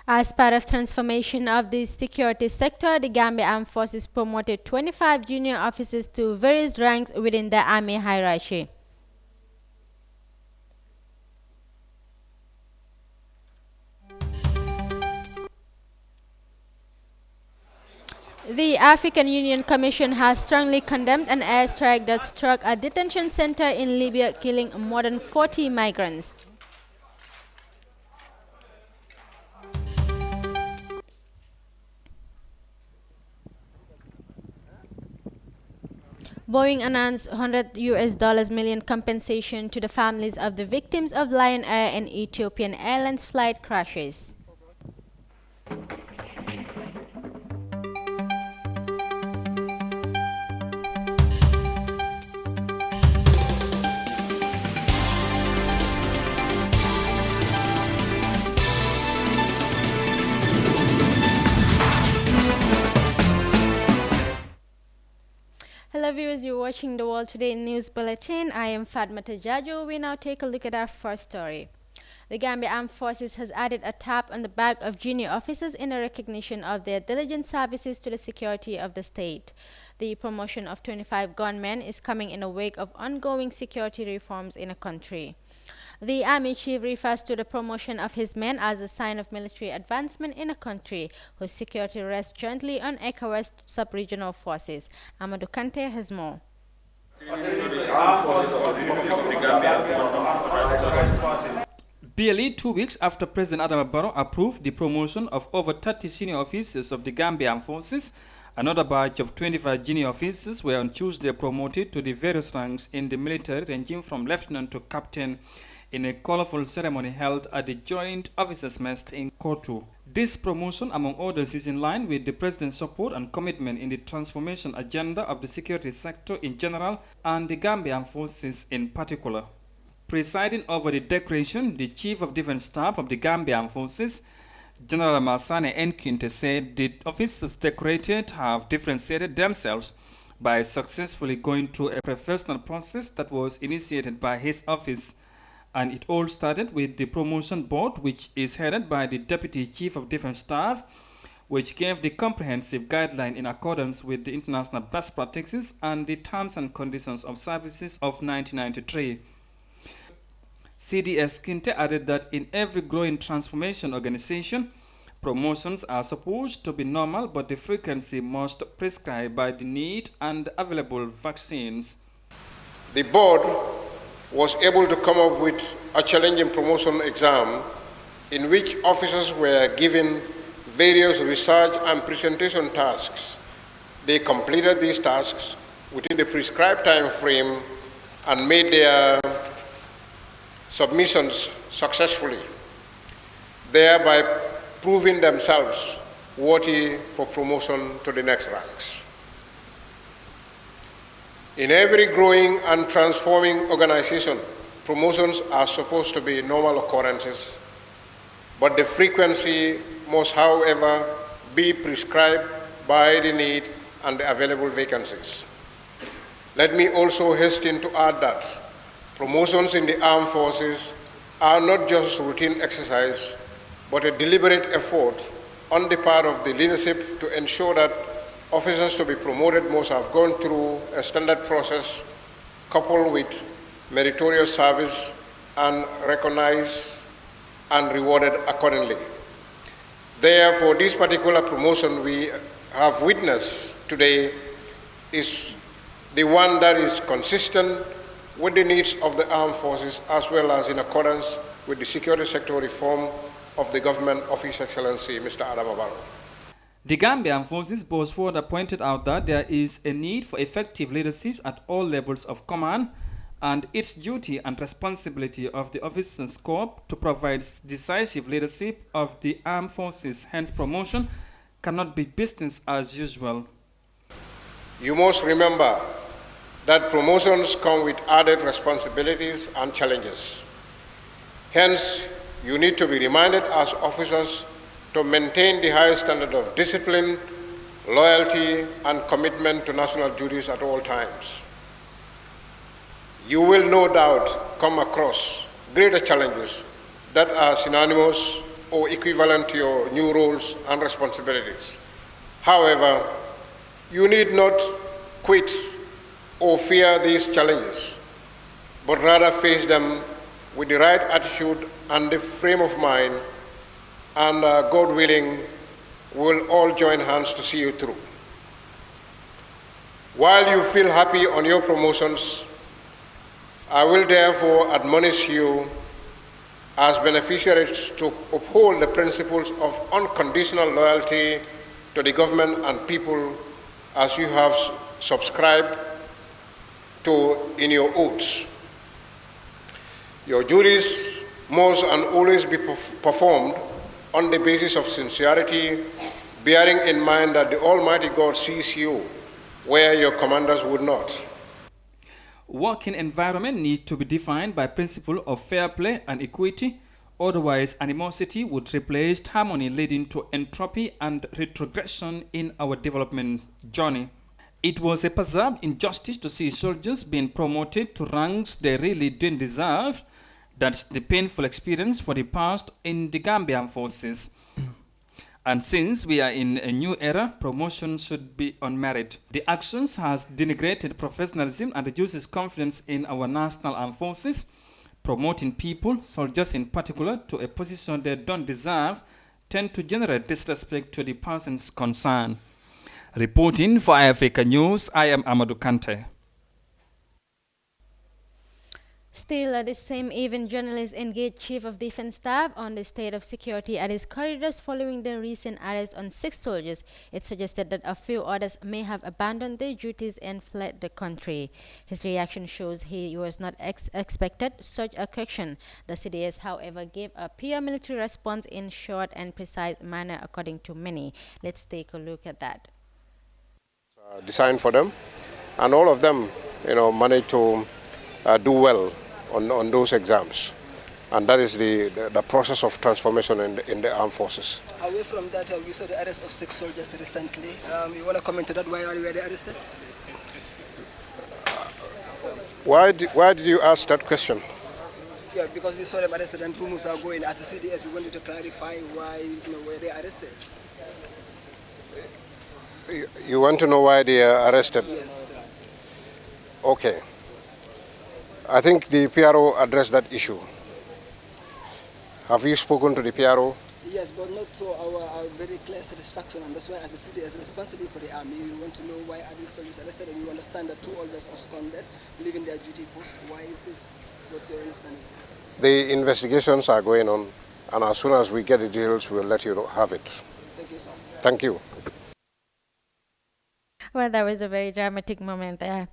As part of transformation of the security sector, the Gambia Armed Forces promoted 25 junior officers to various ranks within the army hierarchy. The African Union Commission has strongly condemned an airstrike that struck a detention center in Libya, killing more than 40 migrants. Boeing announced $100 million compensation to the families of the victims of Lion Air and Ethiopian Airlines flight crashes. Hello viewers, you're watching the World Today News Bulletin. I am Fatmata Jajo. We now take a look at our first story. The Gambia Armed Forces has added a tap on the back of junior officers in a recognition of their diligent services to the security of the state. The promotion of 25 gunmen is coming in the wake of ongoing security reforms in the country. The army chief refers to the promotion of his men as a sign of military advancement in a country whose security rests jointly on ECOWAS sub-regional forces. Amadou Kante has more. Barely 2 weeks after President Adama Barrow approved the promotion of over 30 senior officers of the Gambian forces, another batch of 25 junior officers were on Tuesday promoted to the various ranks in the military, ranging from lieutenant to captain, in a colorful ceremony held at the Joint Officers' Mess in Kotu. This promotion, among others, is in line with the President's support and commitment in the transformation agenda of the security sector in general and the Gambian forces in particular. Presiding over the decoration, the Chief of Defense Staff of the Gambian forces, General Masane Nkinte, said the officers decorated have differentiated themselves by successfully going through a professional process that was initiated by his office. And it all started with the promotion board, which is headed by the Deputy Chief of Defense Staff, which gave the comprehensive guideline in accordance with the international best practices and the terms and conditions of services of 1993. CDS Kinte added that in every growing transformation organization, promotions are supposed to be normal, but the frequency must prescribed by the need and available vaccines. The board was able to come up with a challenging promotion exam in which officers were given various research and presentation tasks. They completed these tasks within the prescribed time frame and made their submissions successfully, thereby proving themselves worthy for promotion to the next ranks. In every growing and transforming organization, promotions are supposed to be normal occurrences, but the frequency must, however, be prescribed by the need and the available vacancies. Let me also hasten to add that promotions in the armed forces are not just routine exercise, but a deliberate effort on the part of the leadership to ensure that officers to be promoted must have gone through a standard process coupled with meritorious service and recognized and rewarded accordingly. Therefore, this particular promotion we have witnessed today is the one that is consistent with the needs of the armed forces as well as in accordance with the security sector reform of the government of His Excellency Mr. Adama Barrow. The Gambian forces both further pointed out that there is a need for effective leadership at all levels of command, and it's duty and responsibility of the officers' corps to provide decisive leadership of the armed forces. Hence, promotion cannot be business as usual. You must remember that promotions come with added responsibilities and challenges. Hence, you need to be reminded as officers to maintain the highest standard of discipline, loyalty, and commitment to national duties at all times. You will no doubt come across greater challenges that are synonymous or equivalent to your new roles and responsibilities. However, you need not quit or fear these challenges, but rather face them with the right attitude and the frame of mind, and God willing, we'll all join hands to see you through. While you feel happy on your promotions, I will therefore admonish you as beneficiaries to uphold the principles of unconditional loyalty to the government and people as you have subscribed to in your oaths. Your duties must and always be performed on the basis of sincerity, bearing in mind that the Almighty God sees you where your commanders would not. Working environment needs to be defined by principle of fair play and equity, otherwise animosity would replace harmony, leading to entropy and retrogression in our development journey. It was a perceived injustice to see soldiers being promoted to ranks they really didn't deserve. That's the painful experience for the past in the Gambian forces. And since we are in a new era, promotion should be on merit. The actions has denigrated professionalism and reduces confidence in our national armed forces. Promoting people, soldiers in particular, to a position they don't deserve tend to generate disrespect to the persons concerned. Reporting for Africa News, I am Amadou Kante. Still, the same evening, journalists engaged Chief of Defense Staff on the state of security at his corridors following the recent arrest on 6 soldiers. It suggested that a few others may have abandoned their duties and fled the country. His reaction shows he was not expected such a question. The CDS, however, gave a pure military response in short and precise manner, according to many. Let's take a look at that. Designed for them, and all of them, managed to do well on those exams, and that is the process of transformation in the armed forces. Away from that, we saw the arrest of 6 soldiers recently. You want to comment on that? Why were they arrested? Why did you ask that question? Yeah, because we saw them arrested and rumors are going. As the CDS, we wanted to clarify why were they arrested. You want to know why they are arrested? Yes. Okay. I think the PRO addressed that issue. Have you spoken to the PRO? Yes, but not to our very clear satisfaction, and that's why as the city is responsible for the army, we want to know why are these soldiers arrested, and we understand that 2 others absconded, leaving their duty post. Why is this? What's your understanding? The investigations are going on, and as soon as we get the details, we'll let you have it. Thank you, sir. Thank you. Well, that was a very dramatic moment there.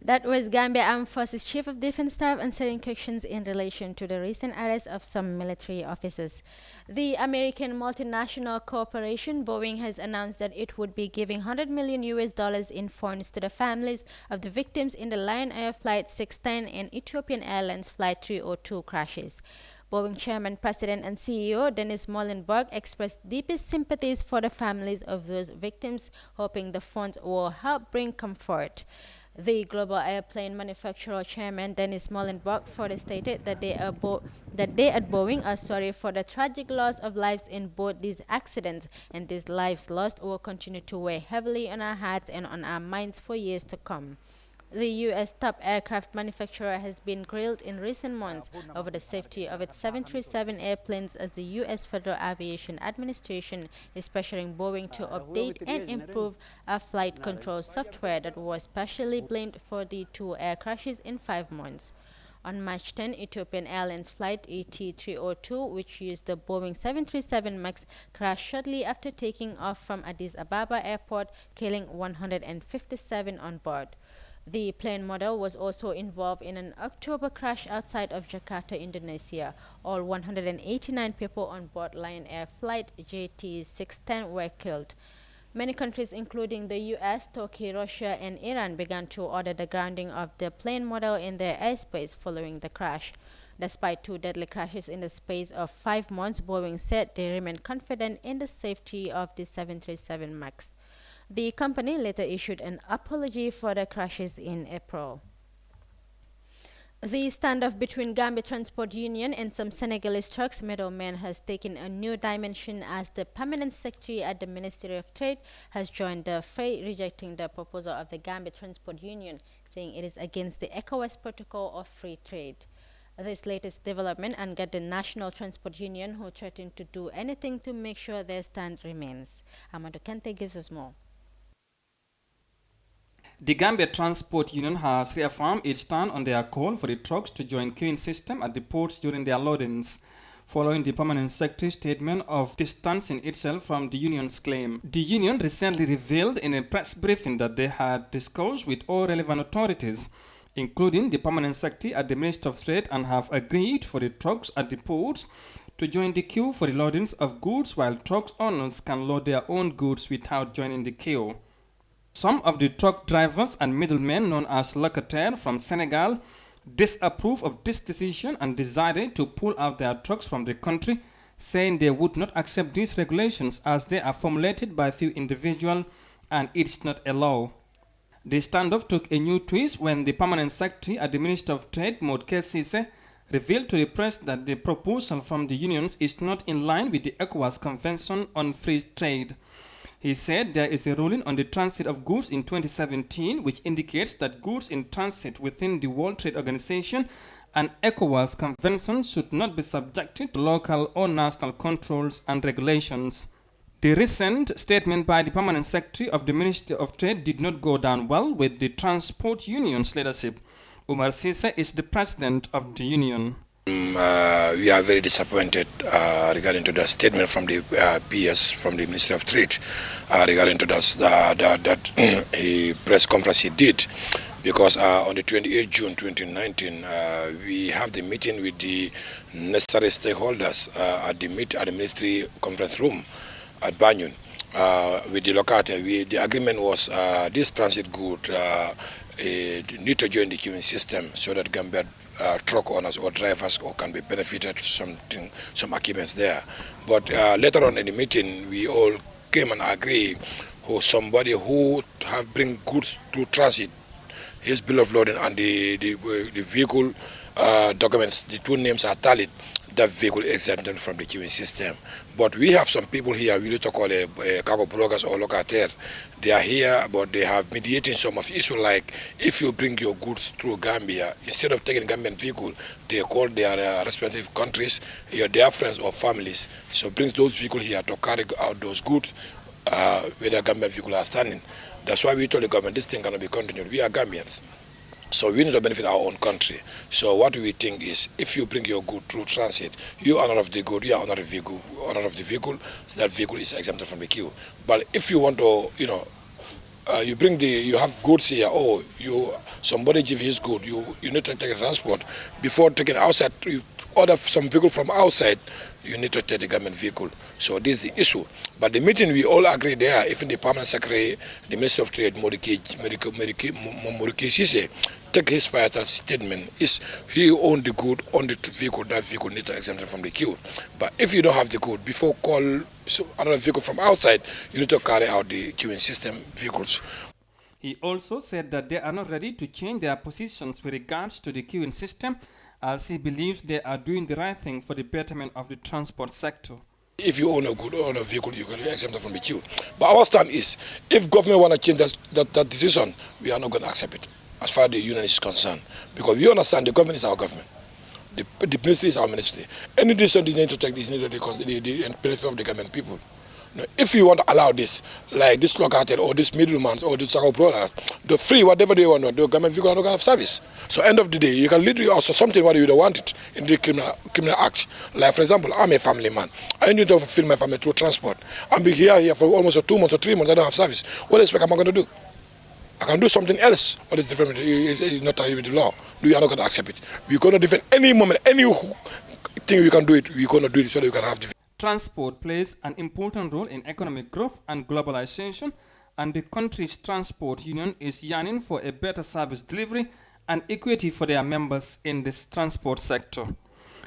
That was Gambia Armed Forces Chief of Defense Staff answering questions in relation to the recent arrest of some military officers. The American multinational corporation Boeing has announced that it would be giving $100 million in funds to the families of the victims in the Lion Air Flight 610 and Ethiopian Airlines Flight 302 crashes. Boeing Chairman, President, and CEO Dennis Muilenburg expressed deepest sympathies for the families of those victims, hoping the funds will help bring comfort. The global airplane manufacturer chairman Dennis Muilenburg further stated that they at Boeing are sorry for the tragic loss of lives in both these accidents, and these lives lost will continue to weigh heavily on our hearts and on our minds for years to come. The U.S. top aircraft manufacturer has been grilled in recent months over the safety of its 737 airplanes, as the U.S. Federal Aviation Administration is pressuring Boeing to update and improve a flight control software that was partially blamed for the 2 air crashes in 5 months. On March 10, Ethiopian Airlines Flight ET302, which used the Boeing 737 MAX, crashed shortly after taking off from Addis Ababa Airport, killing 157 on board. The plane model was also involved in an October crash outside of Jakarta, Indonesia. All 189 people on board Lion Air Flight JT610 were killed. Many countries, including the US, Turkey, Russia, and Iran, began to order the grounding of the plane model in their airspace following the crash. Despite 2 deadly crashes in the space of 5 months, Boeing said they remain confident in the safety of the 737 MAX. The company later issued an apology for the crashes in April. The standoff between Gambia Transport Union and some Senegalese trucks middlemen has taken a new dimension as the permanent secretary at the Ministry of Trade has joined the fray, rejecting the proposal of the Gambia Transport Union, saying it is against the ECOWAS Protocol of Free Trade. This latest development angered the National Transport Union, who threatened to do anything to make sure their stand remains. Amadou Kante gives us more. The Gambia Transport Union has reaffirmed its stand on their call for the trucks to join queuing system at the ports during their loadings, following the permanent secretary's statement of distancing itself from the union's claim. The union recently revealed in a press briefing that they had discussed with all relevant authorities, including the permanent secretary at the Ministry of Trade, and have agreed for the trucks at the ports to join the queue for the loadings of goods, while truck owners can load their own goods without joining the queue. Some of the truck drivers and middlemen known as locataires from Senegal disapprove of this decision and decided to pull out their trucks from the country, saying they would not accept these regulations as they are formulated by few individuals and it's not a law. The standoff took a new twist when the permanent secretary at the Ministry of Trade, Modke Sise, revealed to the press that the proposal from the unions is not in line with the ECOWAS Convention on Free Trade. He said there is a ruling on the transit of goods in 2017 which indicates that goods in transit within the World Trade Organization and ECOWAS conventions should not be subjected to local or national controls and regulations. The recent statement by the permanent secretary of the Ministry of Trade did not go down well with the transport union's leadership. Umar Sisa is the president of the union. We are very disappointed regarding to the statement from the PS, from the Ministry of Trade, regarding to that a press conference he did, because on the 28th June 2019, we have the meeting with the necessary stakeholders at the Ministry conference room at Banyun with the locality. The agreement was this transit good need to join the queuing system so that Gambian truck owners or drivers can be benefited some arguments there. But later on in the meeting, we all came and agree who somebody who have bring goods to transit, his bill of loading and the vehicle documents, the two names are tallied, that vehicle is exempted from the queuing system. But we have some people here, we need to call a cargo brokers or locataires. They are here, but they have mediating some of issue, like if you bring your goods through Gambia, instead of taking Gambian vehicle, they call their respective countries, their friends or families. So bring those vehicles here to carry out those goods where the Gambian vehicle are standing. That's why we told the government this thing cannot be continued. We are Gambians. So we need to benefit our own country. So what we think is, if you bring your good through transit, you are owner of the good, you are owner of the vehicle, that vehicle is exempted from the queue. But if you want to, you have goods here, somebody give his good, you need to take a transport. Before taking outside, you order some vehicle from outside, you need to take the government vehicle. So this is the issue. But the meeting, we all agree there, even the permanent secretary, the Minister of Trade, Modke Sise, take his vital statement is he owned the good, owned the vehicle, that vehicle need to exempt from the queue. But if you don't have the good, before call another vehicle from outside, you need to carry out the queuing system vehicles. He also said that they are not ready to change their positions with regards to the queuing system, as he believes they are doing the right thing for the betterment of the transport sector. If you own a good own a vehicle, you can be exempted from the queue. But our stand is, if government want to change that decision, we are not going to accept it, as far as the union is concerned. Because we understand the government is our government. The ministry is our ministry. Any decision they need to take this need to the benefit of the government people. Now, if you want to allow this, like this locality or this middleman or this cargo product, the free whatever they want, the government vehicle are not going to have service. So end of the day, you can literally also something what you don't want it in the criminal act. Like for example, I'm a family man. I need to fulfill my family through transport. I'm here for almost 2 months or 3 months. I don't have service. What else am I going to do? I can do something else. What is different? It's not with the law. We are not going to accept it. We're going to defend any moment, anything we can do it. We're going to do it so that we can have the. Transport plays an important role in economic growth and globalization, and the country's transport union is yearning for a better service delivery and equity for their members in this transport sector.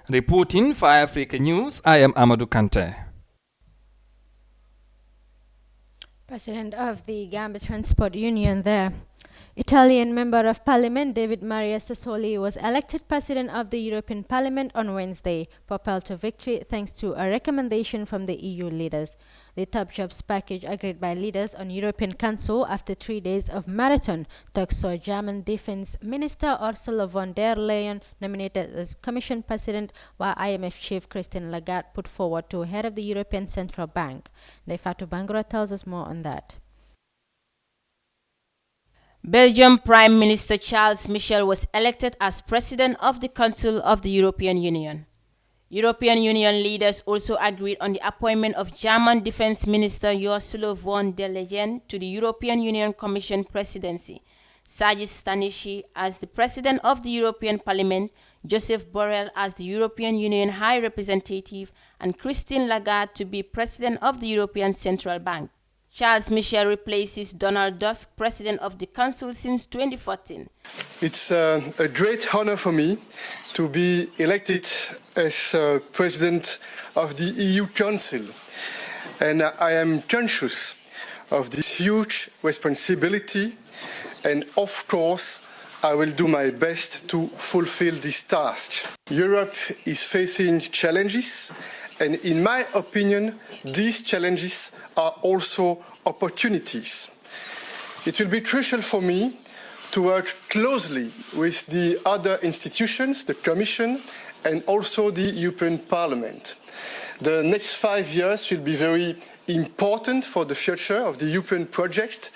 Reporting for Africa News, I am Amadou Kante. President of the Gambia Transport Union there. Italian Member of Parliament David Maria Sassoli was elected President of the European Parliament on Wednesday, propelled to victory thanks to a recommendation from the EU leaders. The top jobs package agreed by leaders on European Council after 3 days of marathon talks saw German Defense Minister Ursula von der Leyen nominated as Commission President, while IMF Chief Christine Lagarde put forward to head of the European Central Bank. Fatu Bangura tells us more on that. Belgium Prime Minister Charles Michel was elected as President of the Council of the European Union. European Union leaders also agreed on the appointment of German Defense Minister Ursula von der Leyen to the European Union Commission presidency, Sajid Stanishi as the President of the European Parliament, Joseph Borrell as the European Union High Representative, and Christine Lagarde to be President of the European Central Bank. Charles Michel replaces Donald Tusk, President of the Council since 2014. It's a great honor for me to be elected as President of the EU Council. And I am conscious of this huge responsibility, and of course, I will do my best to fulfill this task. Europe is facing challenges, and in my opinion, these challenges are also opportunities. It will be crucial for me to work closely with the other institutions, the Commission, and also the European Parliament. The next 5 years will be very important for the future of the European project,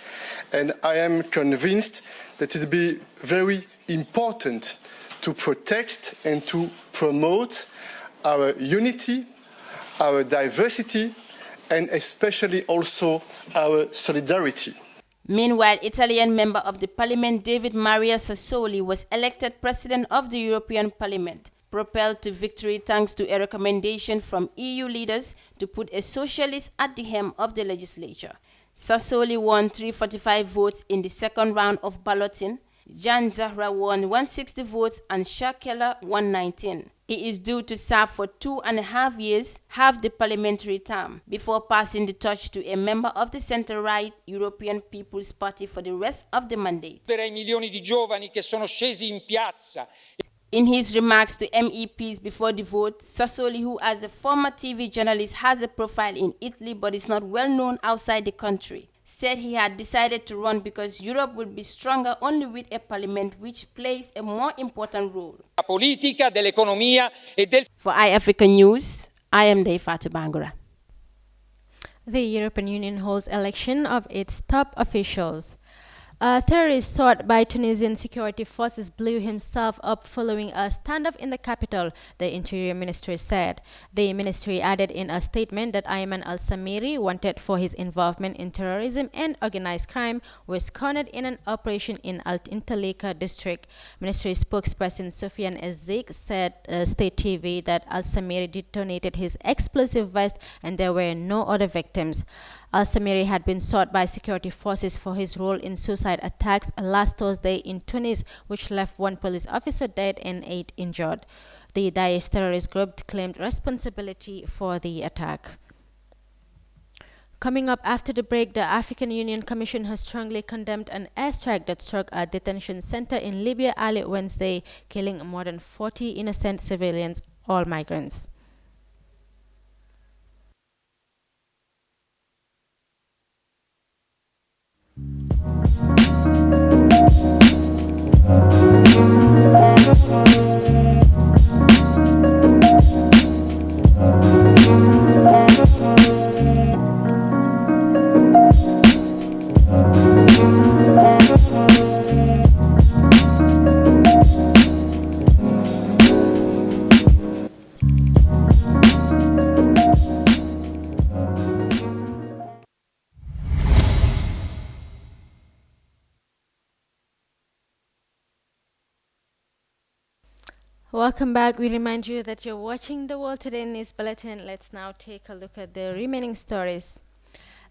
and I am convinced that it will be very important to protect and to promote our unity, our diversity, and especially also our solidarity. Meanwhile, Italian Member of the Parliament David Maria Sassoli was elected President of the European Parliament, propelled to victory thanks to a recommendation from EU leaders to put a socialist at the helm of the legislature. Sassoli won 345 votes in the second round of balloting. Jan Zahra won 160 votes and Shakela 119. He is due to serve for 2.5 years, half the parliamentary term, before passing the torch to a member of the center-right European People's Party for the rest of the mandate. In his remarks to MEPs before the vote, Sassoli, who as a former TV journalist has a profile in Italy but is not well known outside the country, said he had decided to run because Europe will be stronger only with a parliament which plays a more important role. For iAfrica News, I am Fatu Bangura. The European Union holds election of its top officials. A terrorist sought by Tunisian security forces blew himself up following a standoff in the capital, the Interior Ministry said. The ministry added in a statement that Ayman al-Samiri, wanted for his involvement in terrorism and organized crime, was cornered in an operation in Al-Intalika district. Ministry spokesperson Sofian Ezik said State TV that al-Samiri detonated his explosive vest and there were no other victims. Al-Samiri had been sought by security forces for his role in suicide attacks last Thursday in Tunis, which left 1 police officer dead and 8 injured. The Daesh terrorist group claimed responsibility for the attack. Coming up after the break, the African Union Commission has strongly condemned an airstrike that struck a detention center in Libya early Wednesday, killing more than 40 innocent civilians, all migrants. Welcome back. We remind you that you're watching the World Today News Bulletin. Let's now take a look at the remaining stories.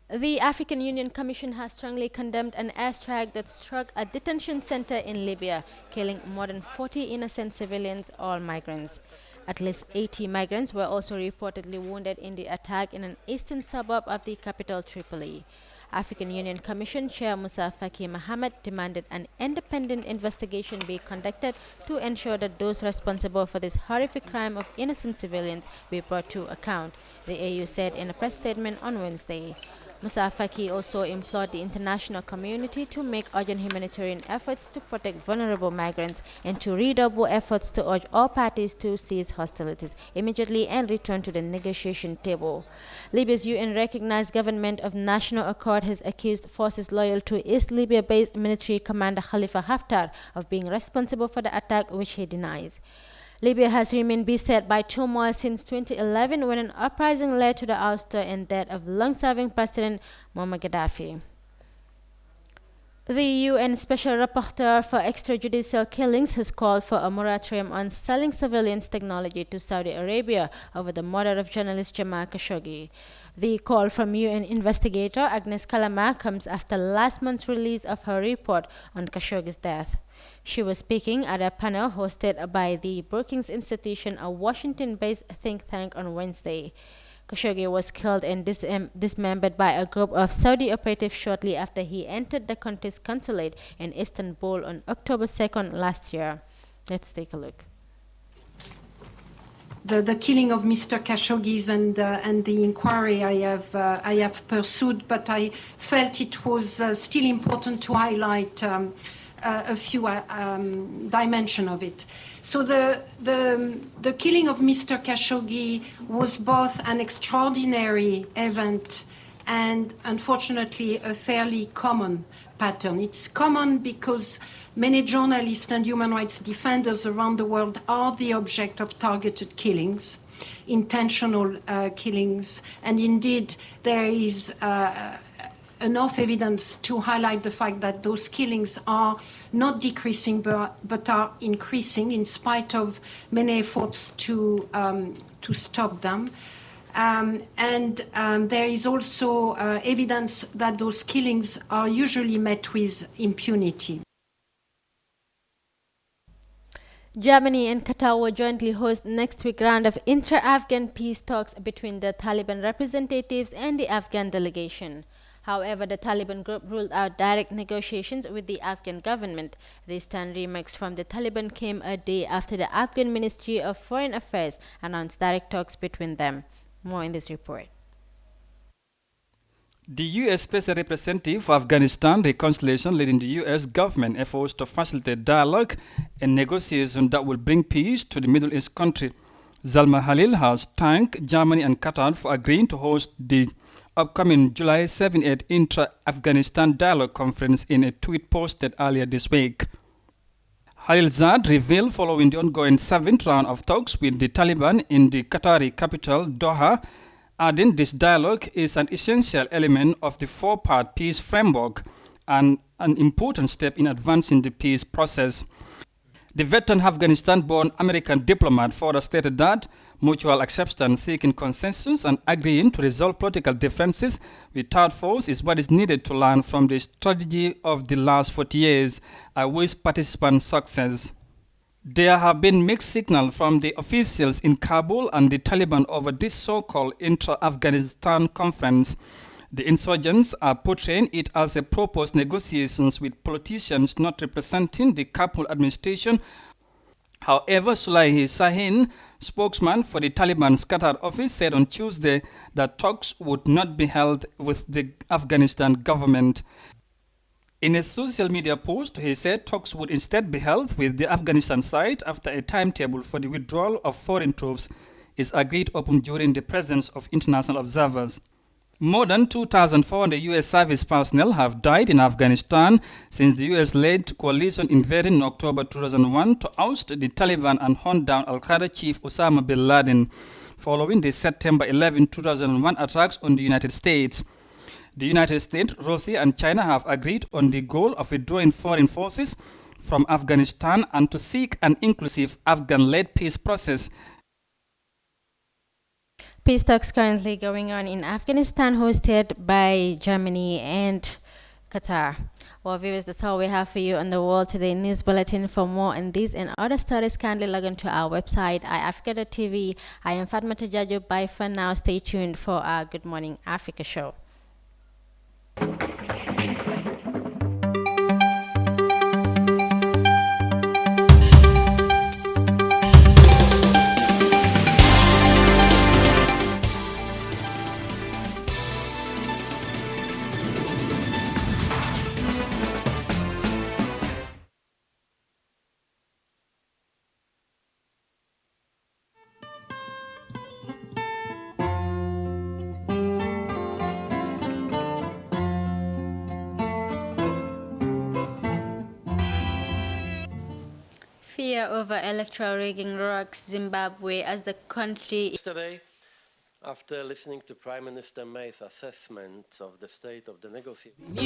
The African Union Commission has strongly condemned an airstrike that struck a detention center in Libya, killing more than 40 innocent civilians, all migrants. At least 80 migrants were also reportedly wounded in the attack in an eastern suburb of the capital, Tripoli. African Union Commission Chair Musa Faki Mohammed demanded an independent investigation be conducted to ensure that those responsible for this horrific crime of innocent civilians be brought to account, the AU said in a press statement on Wednesday. Musa Faki also implored the international community to make urgent humanitarian efforts to protect vulnerable migrants and to redouble efforts to urge all parties to cease hostilities immediately and return to the negotiation table. Libya's UN-recognized government of national accord has accused forces loyal to East Libya-based military commander Khalifa Haftar of being responsible for the attack, which he denies. Libya has remained beset by turmoil since 2011 when an uprising led to the ouster and death of long-serving President Muammar Gaddafi. The UN Special Rapporteur for Extrajudicial Killings has called for a moratorium on selling surveillance technology to Saudi Arabia over the murder of journalist Jamal Khashoggi. The call from UN investigator Agnes Callamard comes after last month's release of her report on Khashoggi's death. She was speaking at a panel hosted by the Brookings Institution, a Washington-based think tank, on Wednesday. Khashoggi was killed and dismembered by a group of Saudi operatives shortly after he entered the country's consulate in Istanbul on October 2nd last year. Let's take a look. The killing of Mr. Khashoggi and the inquiry I have pursued, but I felt it was still important to highlight a few dimensions of it. So the killing of Mr. Khashoggi was both an extraordinary event and, unfortunately, a fairly common pattern. It's common because many journalists and human rights defenders around the world are the object of targeted killings, intentional killings, and indeed there is enough evidence to highlight the fact that those killings are not decreasing but are increasing in spite of many efforts to stop them. There is also evidence that those killings are usually met with impunity. Germany and Qatar will jointly host next week round of intra-Afghan peace talks between the Taliban representatives and the Afghan delegation. However, the Taliban group ruled out direct negotiations with the Afghan government. This stern remarks from the Taliban came a day after the Afghan Ministry of Foreign Affairs announced direct talks between them. More in this report. The U.S. Special Representative for Afghanistan reconciliation leading the U.S. government efforts to facilitate dialogue and negotiation that will bring peace to the Middle East country. Zalma Khalil has thanked Germany and Qatar for agreeing to host the upcoming July 7-8 intra-Afghanistan dialogue conference in a tweet posted earlier this week. Khalilzad revealed following the ongoing 7th round of talks with the Taliban in the Qatari capital, Doha, adding this dialogue is an essential element of the four-part peace framework and an important step in advancing the peace process. The veteran Afghanistan-born American diplomat further stated that mutual acceptance, seeking consensus, and agreeing to resolve political differences without force is what is needed to learn from the strategy of the last 40 years. I wish participants success. There have been mixed signals from the officials in Kabul and the Taliban over this so-called intra-Afghanistan conference. The insurgents are portraying it as a proposed negotiations with politicians not representing the Kabul administration. However, Sulaihi Sahin, spokesman for the Taliban's Qatar office, said on Tuesday that talks would not be held with the Afghanistan government. In a social media post, he said talks would instead be held with the Afghanistan side after a timetable for the withdrawal of foreign troops is agreed upon during the presence of international observers. More than 2,400 U.S. service personnel have died in Afghanistan since the U.S.-led coalition invaded in October 2001 to oust the Taliban and hunt down Al-Qaeda chief Osama bin Laden, following the September 11, 2001 attacks on the United States. The United States, Russia, and China have agreed on the goal of withdrawing foreign forces from Afghanistan and to seek an inclusive Afghan-led peace process. Peace talks currently going on in Afghanistan, hosted by Germany and Qatar. Well, viewers, that's all we have for you on the World Today News Bulletin. For more on these and other stories, kindly log on to our website, iAfrica.tv. I am Fatma Tajajo. Bye for now. Stay tuned for our Good Morning Africa show. Fear over electoral rigging rocks Zimbabwe as the country. Yesterday, after listening to Prime Minister May's assessment of the state of the negotiations.